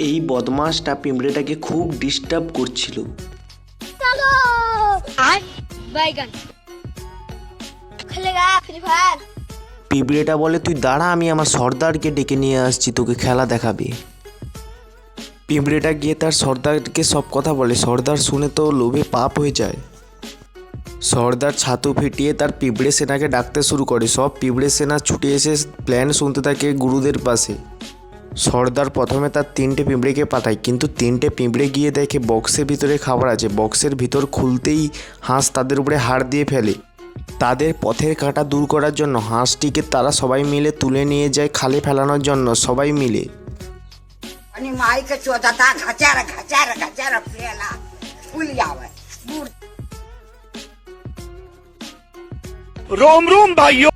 এই বদমাসটা পিঁপড়েটাকে খুব ডিস্টার্ব করছিল। পিঁপড়েটা বলে, তুই দাঁড়া, আমি আমার সর্দারকে ডেকে নিয়ে আসছি, তোকে খেলা দেখাবে। পিঁপড়েটা গিয়ে তার সর্দারকে সব কথা বলে। সর্দার শুনে তো লোভে পাপ হয়ে যায়। সর্দার ছাতু ফিটিয়ে তার পিঁপড়ে সেনাকে ডাকতে শুরু করে। সব পিঁপড়ে সেনা ছুটে এসে প্ল্যান শুনতে থাকে গুরুদের পাশে। সর্দার প্রথমে তার 3টে পিঁপড়েকে পাঠায়, কিন্তু 3টে পিঁপড়ে গিয়ে দেখে বক্সের ভিতরে খাবার আছে। বক্সের ভিতর খুলতেই হাঁস তাদের উপরে হাড় দিয়ে ফেলে। তাদের পথের কাঁটা দূর করার জন্য হাঁসটিকে তারা সবাই মিলে তুলে নিয়ে যায় খালে ফেলানোর জন্য। সবাই মিলে रोम रोम भाइयों।